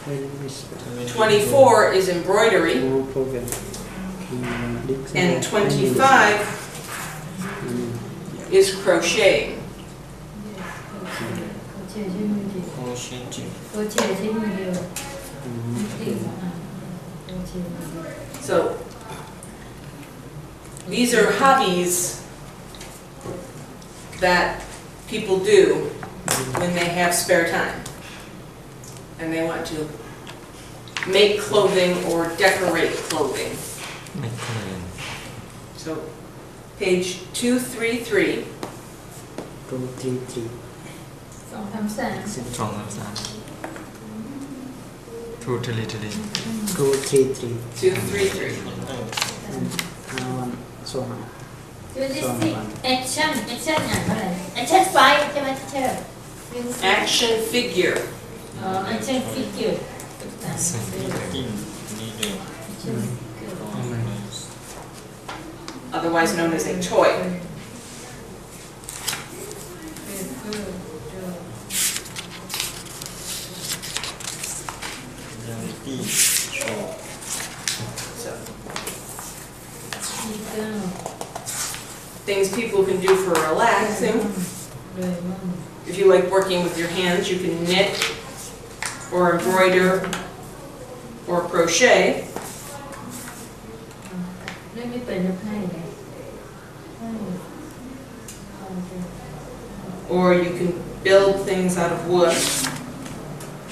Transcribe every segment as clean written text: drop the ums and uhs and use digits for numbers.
24 is embroidery, and 25 is crocheting. So these are hobbies that people do when they have spare time and they want to make clothing or decorate clothing. So page 233. 233 233 233 233. one so on. 26 action อย่างเท่าไหร่ action 5ใช่ไหมที่เชื่อ Action figure. action figure Otherwise known as a toy. So, things people can do for relaxing. If you like working with your hands, you can knit or embroider or crochet. Or you can build things out of wood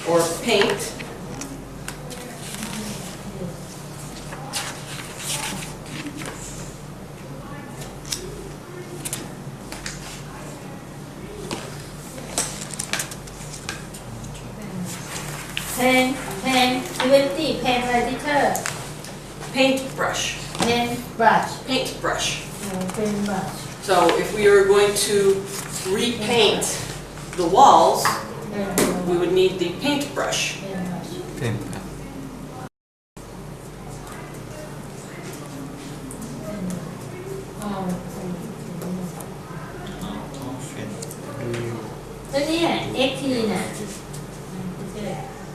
or paint. pen 20 pen อะไรที่เธอ Paintbrush. pen brush Paintbrush. pen brush So if we were going to repaint the walls, we would need the paintbrush. pen brush เป็น อ๋อแล้วเนี่ย xt น่ะ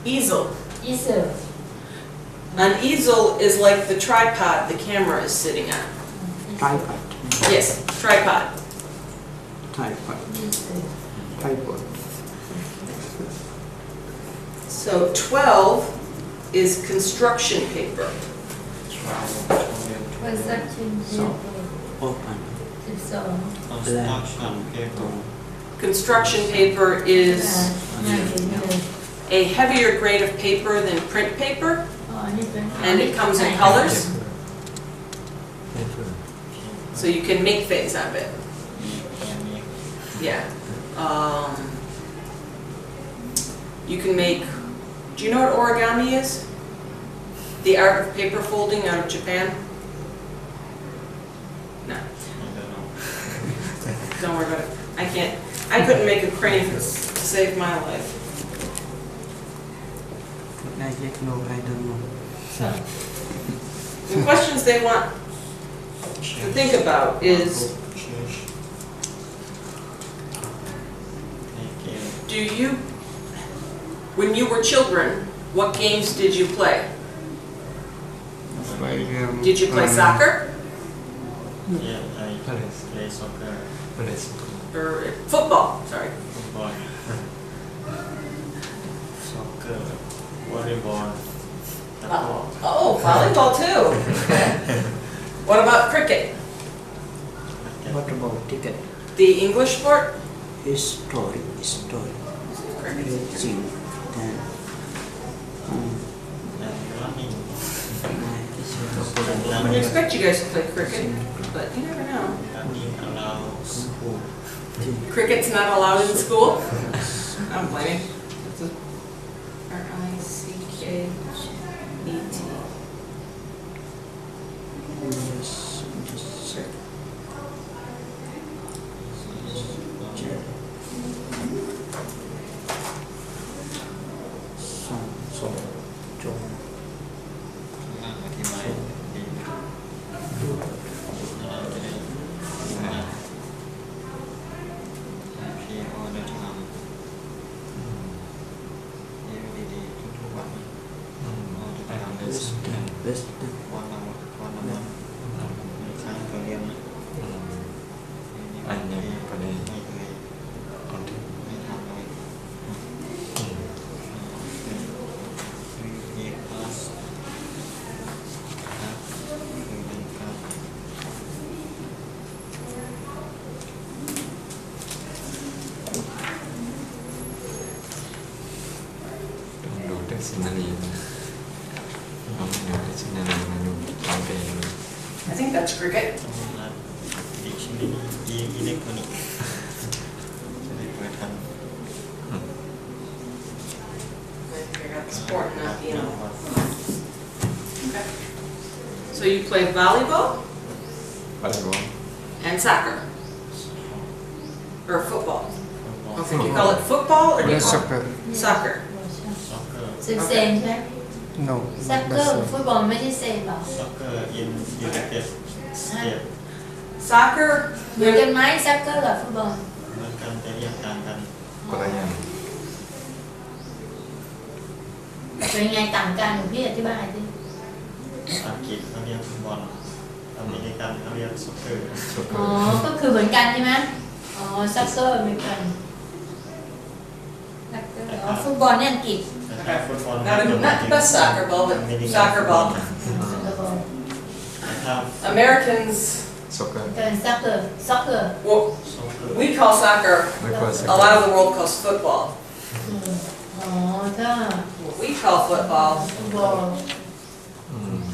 Easel. easel An easel is like the tripod the camera is sitting on. Tripod Yes, tripod. tripod So 12 is construction paper. construction so paper open 12 Construction paper is a heavier grade of paper than print paper, อ๋อนี่เป็น and it comes in colors, so you can make things out of it. Yeah. You can make, do you know what origami is? The art of paper folding out of Japan? No. Don't worry about it. I couldn't make a crane to save my life. I don't know The questions they want to think about is, when you were children, what games did you play? Did you play soccer? Yeah, I play soccer. Or football, sorry. Football. Soccer. Volleyball. Oh, volleyball too. What about cricket? what about ticket The English sport? history racing then And running. I would expect you guys to play cricket, but you never know. Running allows. Cricket's not allowed in school? I'm blaming. It's a R-I-C-K-E-T. best วันละวันไม่ใช่ตัวเรียนนะ อันนี้ก็ได้ ไม่เคย เอาที่ ไม่ทำเลยมีคลาสครับเป็นครับ ต้องดูดิกชันนารีนะต้องดูดิกชันนารีมาดูตามเป็นเลย I think that's cricket. ต้องรัดดิกชันนารีอิเล็กทรอนิกส์จะได้เปิดทัน I figured out the sport, not the animal. Okay. So you play volleyball อะไรบ้าง and soccer? Or football? Okay, do you call it football or do you yes call soccer it soccer? ซ็อกเกอร์ ซึ่งเซมใช่ไหม no ซักเกอร์ฟุตบอลไม่ใช่เซมหรอ ซ็อกเกอร์อินยูไนเต็ดสเตท Soccer, เหมือนกันไหมซักเกอร์กับฟุตบอล เหมือนกันแต่เรียกต่างกัน ก็ได้ยัง เป็นไงต่างกันพี่อธิบายดิ อังกฤษเขาเรียกฟุตบอลอเมริกันเขาเรียกซ็อกเกอร์ ช็อกเกอ อ๋อ ร์ ก็คือเหมือนกันใช่ไหมอ๋อซักเกอร์เหมือนกันซักเกอร์อ๋อฟุตบอลเนี่ยอังกฤษ แต่ฟุตบอล not the best soccer ball, but soccer ball. ซักเกอร์ ถ้า Americans, ช็อกเกอร์ เป็นซักเกอร์ซักเกอร์ well, ซ็อกเกอร์ we call soccer, ไม่ควรสัก a lot of the world calls football. อ๋อถ้า What we call football, ฟุตบอล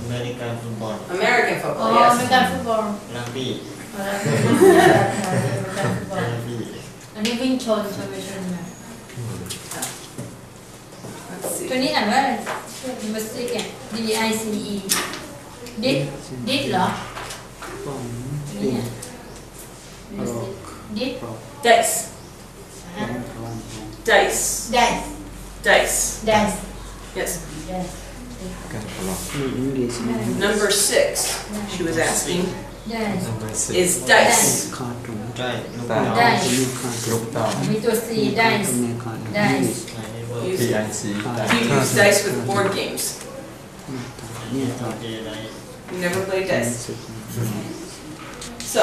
อเมริกันฟุตบอล American อ๋อ football, อเมริกัน yes. ฟุตบอล รักบี้ อ๋ออเมริกันฟุตบอล รักบี้ อันนี้วิ่งชนไปชนมา Let's ตัว see. นี้อ่านว่ามิสติกอ่ะ D I C E ดิดดิดเหรอ from นี่ pin อ่ะ rock ดิด rock Dice, from dice, ได้ dice. ได้ Yes. ได้ กันตลอด in English Number 6, she was asking, ได้ number 6 is dice. cartoon ได้ลูก ได้ ดาว ได้ new ลู cartoon กเต่า มีตัว C ได้ cartoon cartoon Dice. English ไลเวอร์ Use- PIC Do you use dice with board games? เนี่ย ตอนดีไร You never play ครับ dice. So,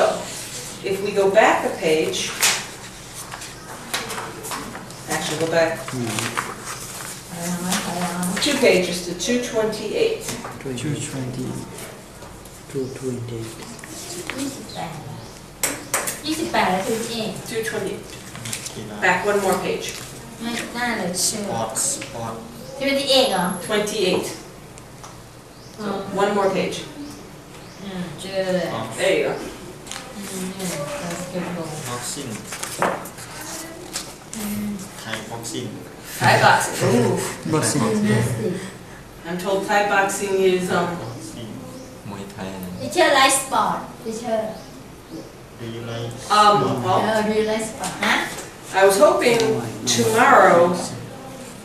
if we go back a page, actually go back 2 pages to 228. 220 220 28แล้วคือเอ 228. กีฬา Back one more page. ไม่น่าเลยเชื่ ส อ ปอร์ตสปอร์ต ที่เป็นที่เอกเหรอ 28. อ๋อ One more page. เจอเลย There you go. เนี่ยบาสเกตบอล บ็อกซิ่งไทยบ็อกซิ่ง Thai boxing. Ooh. boxing ยิมนาสติก I'm told Thai boxing is บ็อกซิ่ง มวยไทยนะ ที่เชื่อไลฟ์สปอร์ตที่เชื่อ ดีไร well, ดูไลฟ์สปอร์ตฮะ I was hoping tomorrow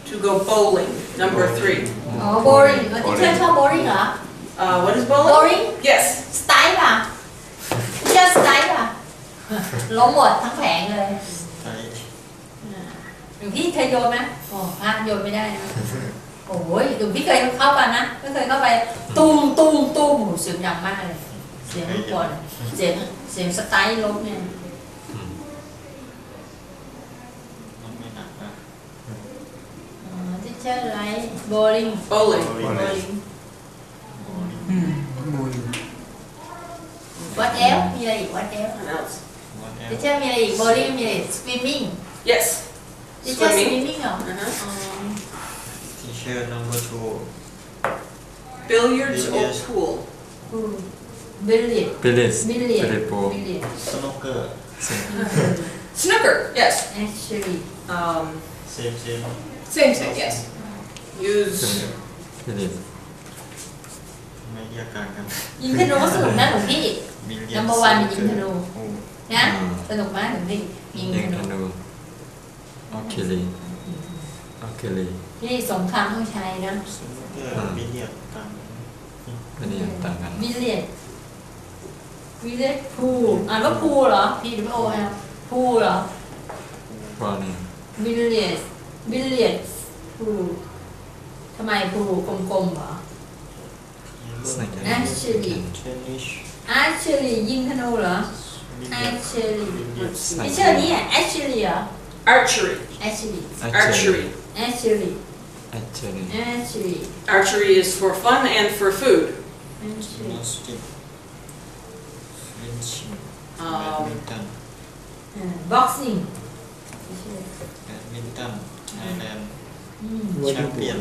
to go bowling, number 3. อ๋อโบลิ่งที่เชื่อชอบโบลิ่งเหรอ What is bowling? Bowling? Yes. สไตล์ป่ะที่เชื่อสไตล์ป่ะล้มหมดทั้งแผงเลย ไทย หลวงพี่เคยโยนไหมอ๋อพระโยนไม่ได้นะโอ้ยหลวงพี่เคยเข้าไปนะไม่เคยเข้าไปตุ้มตุ้มตุ้มโหเสียงดังมากเลย เสียงรบกวนเสียงสไตล์ลบเนี่ย มันไม่หนักนะ อ๋อที่เชื่อไลท์โบลิ่ง Bowling. โบลิ่ง bowling วัดเอลมีอะไรอีกวัดเอล What else? วันแอ ที่ ล เชื่อมีอะไรอีกโบลิ่งมีอะไรสวิมมิ่ง Yes. ที่เชื่อสวิม Swimming. มิ่งเหรอ Uh-huh. อ๋อ ทีเชอร์ number 2 Billiards or Billiards. pool? บิลเลียด บิลลิส บิลเลียด บิลลิสโป บิลเลียด สโนเกอร์ Snooker. Yes. actuallyเซม Same thing. Yes. Use. บิลลิส ไม่เรียกกันกัน ยิงธนูก็สนุกนะหลวงพี่ มิลเลีย Number one มียิงธนู โอ้ นะสนุกมากหลวงพี่ยิง ยิง ธ ธ นู นูโอเคเลยโอเคเลย นี่สงครามต้องใช้นะ สโนเกอร์มิลเลียนกัน ไม่ได้ต่างกัน บิลเลียดบิลเลียดพูอ่านว่าพูเหรอ P W O L พูเหรอ เพราะนี่ บิลเลียดบิลเลียดพูทำไมพูกลมๆเหรอ เ Archery Tennis Archery ยิงธนูเหรอ Archery ไม่ใช่นี่อ่ะ Archery เหรอ Archery. Archery Archery. Archery Archery Archery Archery is for fun and for food. Archery Gymnastic Fencing Um, Badminton Boxing ไม่ใช่ Badminton Thailand อืม Champion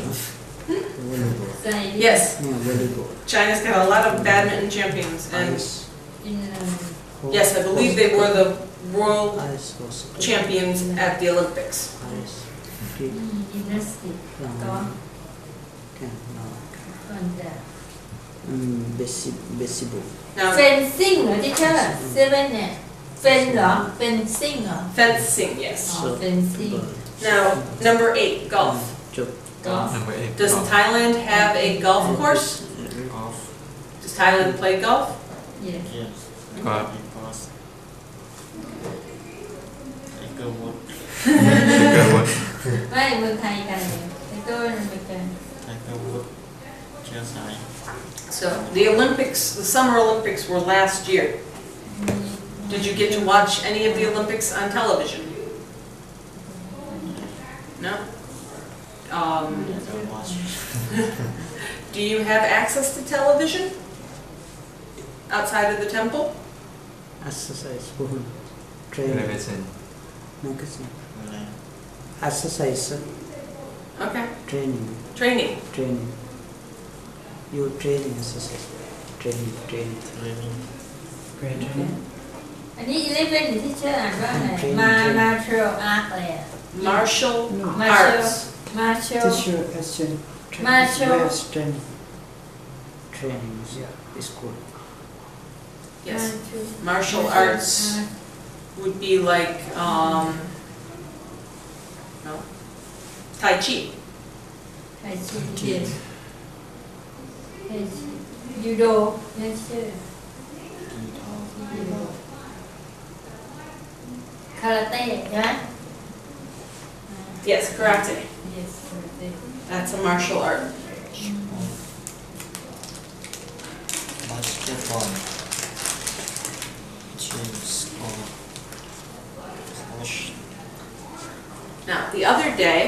volleyball ใส่ yes, yeah volleyball China's got a lot of badminton champions, and ice in yes, I believe they were the world ice was champions at the Olympics. ice ski gymnastic ก็ can no ก่อนจะ baseball Now, fencing เหรอที่เชอร์เซเว่นเนี่ย fen เหรอ fencing เหรอ fencing, yes. อ๋อ fencing Now, number 8, golf. chop golf Number 8 Does Thailand have a golf course? Golf Does Thailand play golf? yes Yes Golf Because Tiger Woods ไม่เมืองไทยกันเลยแล้วก็อเมริกัน Tiger Woods เชื้อสาย So, the Olympics, the Summer Olympics were last year. Did you get to watch any of the Olympics on television? No? Don't watch Do you have access to television? Outside of the temple? exercise for training Television magazine เวลา exercise Okay. training Training. you training exercise training Training อันนี้11อยู่ที่เชอร์อ่านว่าอะไร Training martial art อะไรอ่ะ Martial Martial arts. martial teacher action Martial training training yeah is good Yes. Martial arts would be like, no, Tai Chi. ไทยชีเดียนไทยชียูโดเนี่ยเชอร์ยูโดคาราเต้ใช่ไหม Yes, karate. yes คาราเต้ That's a martial art. Basketball Cheese or Squash Now, the other day,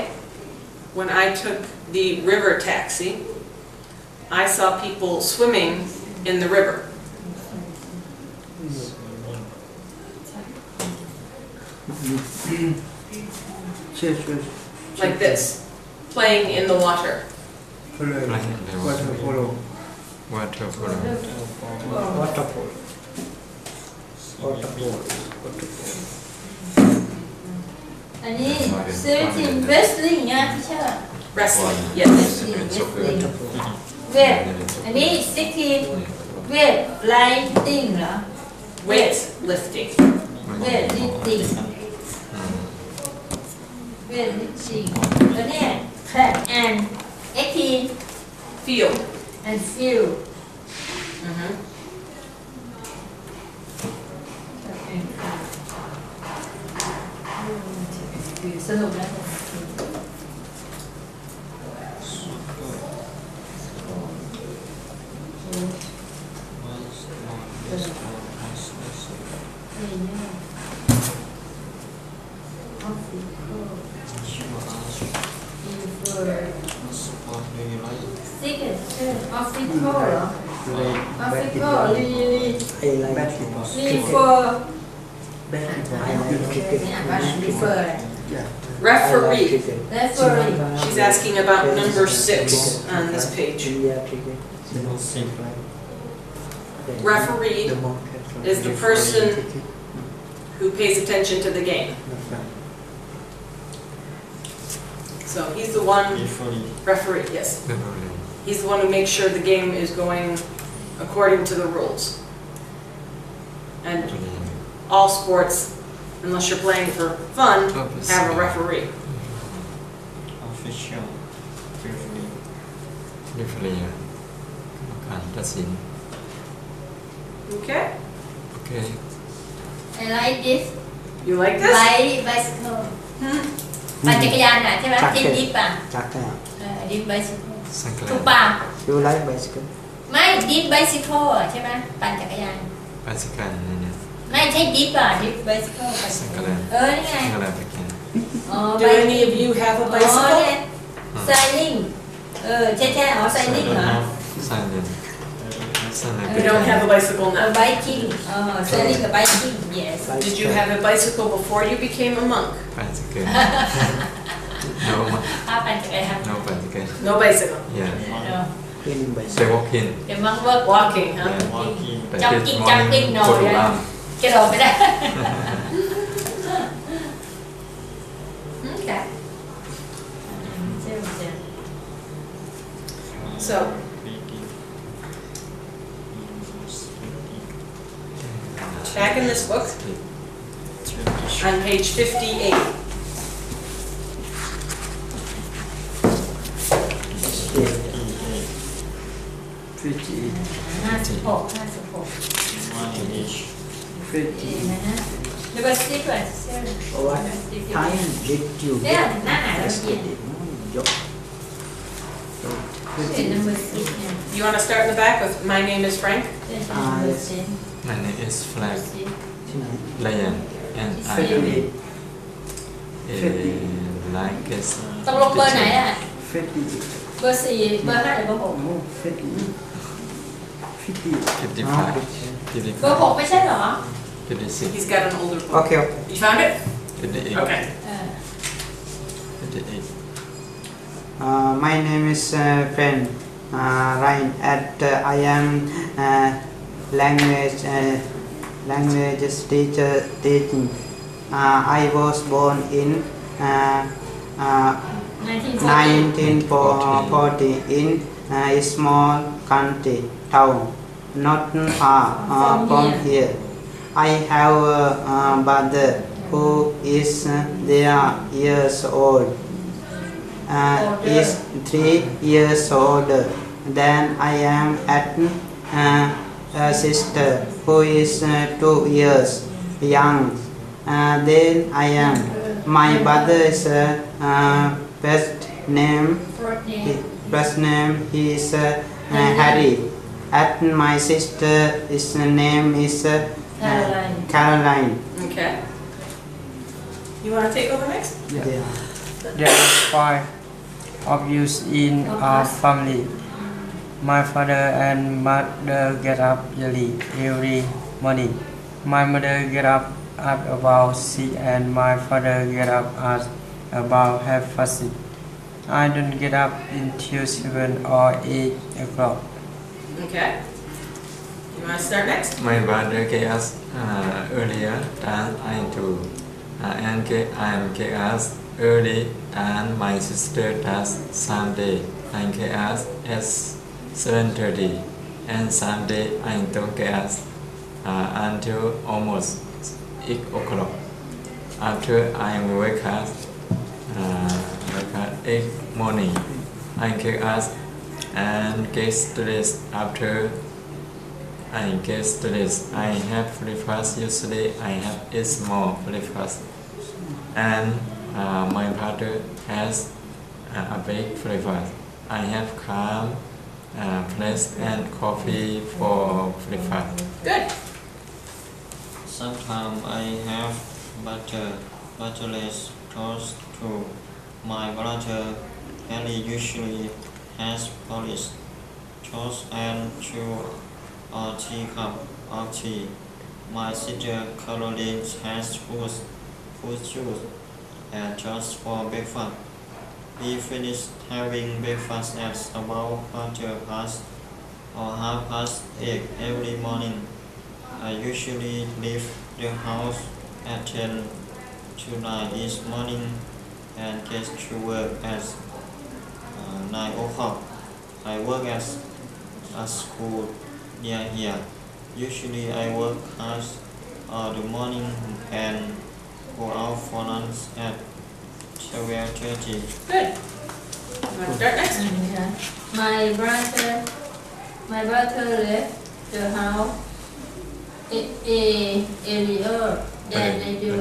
when I took the river taxi, I saw people swimming in the river. Like this, playing in the water. Playing the water polo water poloอันนี้ซื้อทีมเวสลิงนะที่เชื่อ Wrestling, yes. wrestling wrestling เวทอันนี้ซิกทีมเวทไลติ้งเหรอ Weight lifting. เวทลิฟติ้งเวทลิฟติ้งแล้วเนี่ย track and active Field. and field Mhm. สนุกนะ Official เหรอ Official รี I like basketball refer basketball I like cricket เนี่ยอ่านว่า refer อะไร Referee. referee She's asking about number 6 on this page. India cricket Referee is the person who pays attention to the game. So he's the one, referee, yes. He's the one who makes sure the game is going according to the rules. And all sports, unless you're playing for fun, have a referee. Official Referee Referee การตัดสิน Okay? Okay I like this You like this? like bicycle ปั่นจักรยานน่ะใช่ไหมที่ดิฟอ่ะ Chaka ดิฟ bicycle สังเกต ถูกป่ะ you like bicycle ไม่ dip bicycle อ่ะใช่ไหมปั่นจักรยาน bicycle นั่นเนี่ย ไม่ใช่ dip อ่ะ dip bicycle ปั่นจักรยานนี่ไง ก็เลยไปกิน อ๋อ Do any of you have a อ๋อ bicycle? เนี่ย sailing ใช่อ๋อ sailing เหรอ silent silent You don't have a bicycle now. biking sailing กับ biking yes Did you have a bicycle before you became a monk? bicycle no ถ้าปั่นจักรยาน no bicycle No bicycle. yeah cleaning by they walk in เดี๋ยวมังเวิร์ก Walking, huh? Yeah. Walking. ไป Jumping, this jumping morning หน่อย go to arm กระโดดไม่ได้ Okay. So, back in this book, on page 58. pretty 56 One in each. pretty แล้วก็สติ๊กด้วยเสื้อ what time did you เนี่ย get หน้าหนาวแล้วเย็น yesterday? Yup. So เห็น pretty นัมเบอร์ซิกเนี่ย You want to start in the back with "My name is Frank"? เป็นนัมเบอร์ซิก my name is Flag tonight. Lion and I am like a ตกลงเบอร์ไหนอ่ะ 50 เบอร์สี่เบอร์ห้าหรือเบอร์หก no 50 50 55 เบอร์หกไม่ใช่เหรอ 56 He's got an older book. okay You found it? 58 Okay. 58 my name is friend Ryan at I am language teacher teaching I was born in 1940 in a small country town not far from here. I have a brother who is there years old. Is 3 years older than I am at a sister who is 2 years young than I am. My brother's best name is Harry. At my sister's name is Caroline. Okay. You want to take over next? Yeah. There are 5 of you in our family. My father and mother get up early every morning. My mother get up at about 6 and my father get up at about 6:30. I don't get up until 7 or 8 o'clock. Okay. You want to start next? my brother get us earlier than I do and I get us early than my sister does Sunday. I get us at 7:30 and Sunday I don't get us until almost 8 o'clock. After I wake up 8 morning, I get us and get dressed. After I get dressed, I have breakfast. Usually I have a small breakfast, and my brother has a big breakfast. I have calm, place and coffee for breakfast. Good. Sometimes I have butterless toast too. My brother Harry usually has Polish toast and 2 or 3 cups of tea. My sister Caroline has fruit juice and just for breakfast. We finish having breakfast at about 8:30 every morning. I usually leave the house at 10 to 9 each morning and get to work at 9 o'clock. I work at a school near here. Usually I work hard all the morning and go out for lunch at 12:30. Good. You want to start next? My brother left the house earlier than I do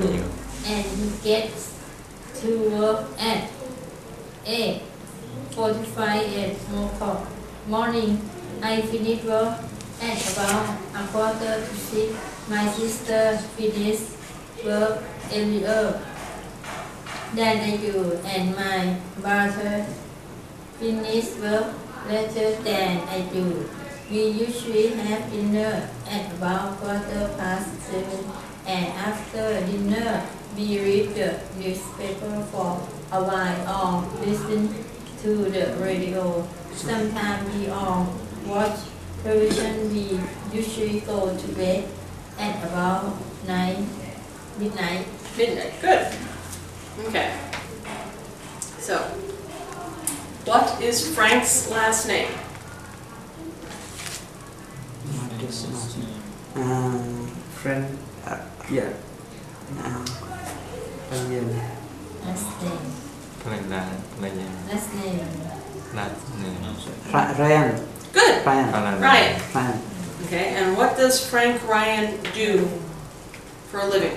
and he gets to work at 8:45 at morning I finish work at about 5:45. My sister finished work earlier than I do, and my brother finished work later than I do. We usually have dinner at about 7:15, and after dinner we read the newspaper for a while or listen to the radio. Sometimes we all watch television. We usually go to bed at about midnight. Midnight, good. Okay. So, what is Frank's last name? What is last name? Friend. Yeah. Again. Last name. ภรรยา Last name. last name Ryan. Good. Ryan. Ryan. Ryan. Okay, and what does Frank Ryan do for a living?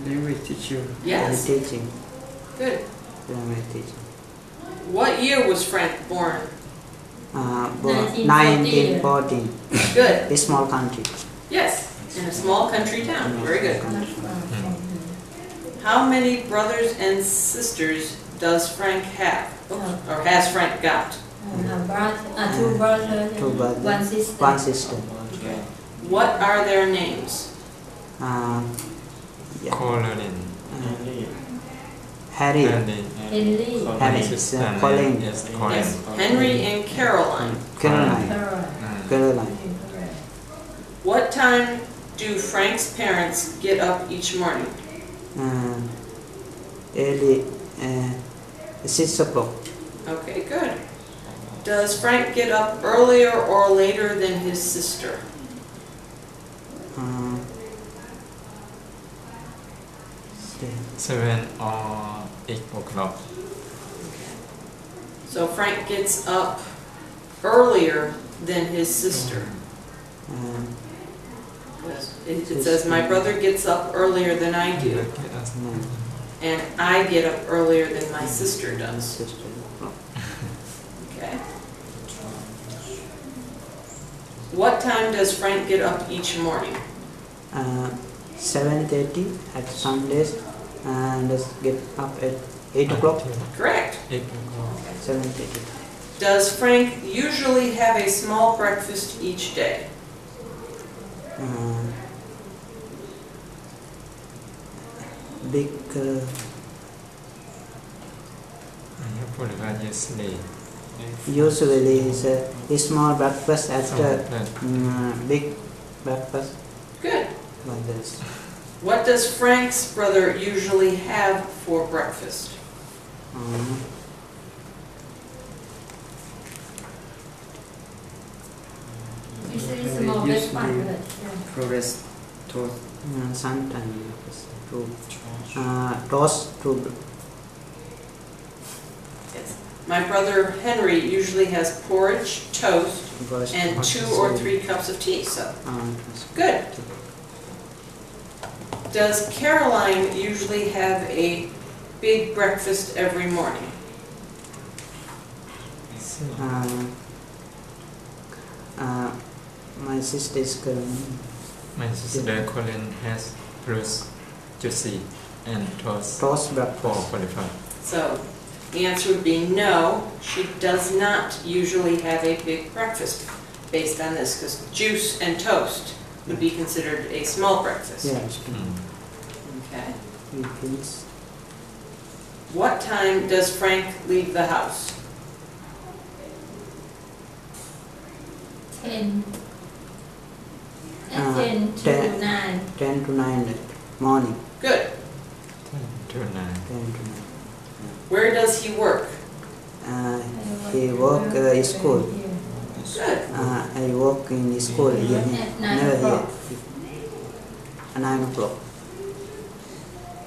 Language teacher. Yes. Teaching. Good. Language teaching. What year was Frank born? Born 1914. 1914. Good. A small country. Yes, in a small country town. Very good. How many brothers and sisters does Frank have? Or has Frank got? Two brothers, Two brothers. one sister. One sister. Okay. What are their names? Yeah. Colin Harry. Andy Henry. Harry. sister Colin. name is Colin Yes, Henry and Caroline. Caroline. Caroline. What time do Frank's parents get up each morning? Early 6 o'clock. Okay, good. Does Frank get up earlier or later than his sister? 7 or 8 o'clock So Frank gets up earlier than his sister. It says, my brother gets up earlier than I do, and I get up earlier than my sister does. Sister. Okay. What time does Frank get up each morning? 7:30 at some days, and let's get up at 8 o'clock. Correct. 8 o'clock 7:30. Does Frank usually have a small breakfast each day? Big. I have forgot yesterday Usually is a small breakfast at Small big breakfast Good. like this. What does Frank's brother usually have for breakfast? Usually small Usually breakfast. progress toast. Sometimes toast to Yes. My brother Henry usually has porridge, toast, roast. and 2 or 3 cups of tea, so good. Does Caroline usually have a big breakfast every morning? My sister is my sister Colin has fruits juicy and toast toast for breakfast. 45 So the answer would be no, she does not usually have a big breakfast based on this, because juice and toast would be considered a small breakfast. Yes. Okay. Weekends. What time does Frank leave the house? 10. At 10 to 9. 10 to 9 morning. Good. 10 to 9 10 to 9. Where does he work? He work school. Good. I work in school here. At 9 Near here. o'clock. 9 o'clock.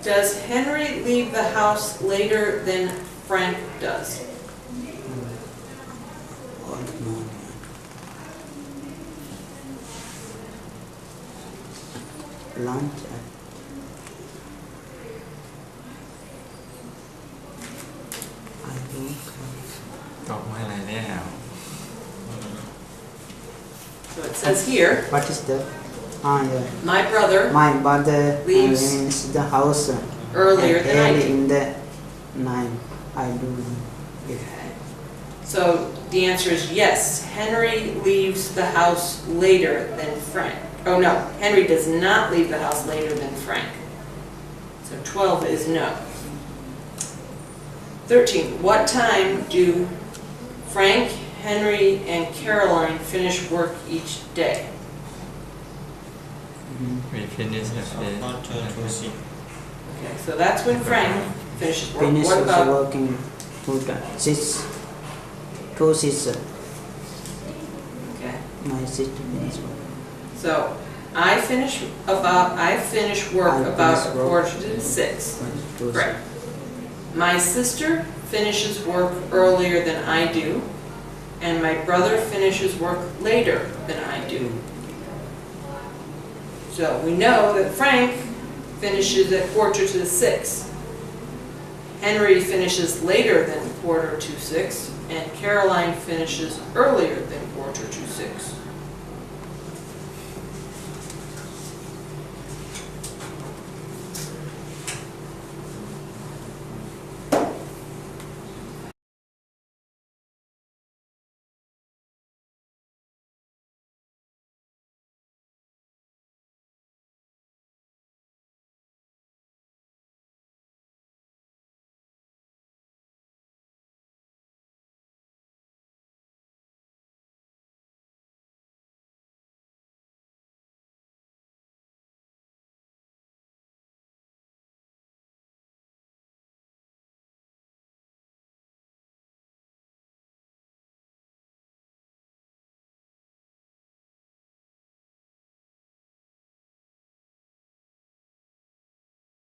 Does Henry leave the house later than Frank does? All morning. Lunch at I work ตอบมาอะไรแล้ว So it says here, What is that? Yeah. my brother My brother Leaves leaves the house earlier than I early do. in the night. I do. It. So the answer is yes. Henry leaves the house later than Frank. Oh no, Henry does not leave the house later than Frank. So 12 is no. 13. What time do Frank, Henry, and Caroline finish work each day? we finish at quarter to 6. Okay, so that's when Frank finishes work. Finish What about working to the 6. 2 sister. okay? My sister finish work. So I finish work I about finish a work. quarter to 6. To Right. My sister finishes work earlier than I do, and my brother finishes work later than I do. So we know that Frank finishes at quarter to 6. Henry finishes later than quarter to 6, and Caroline finishes earlier than quarter to 6.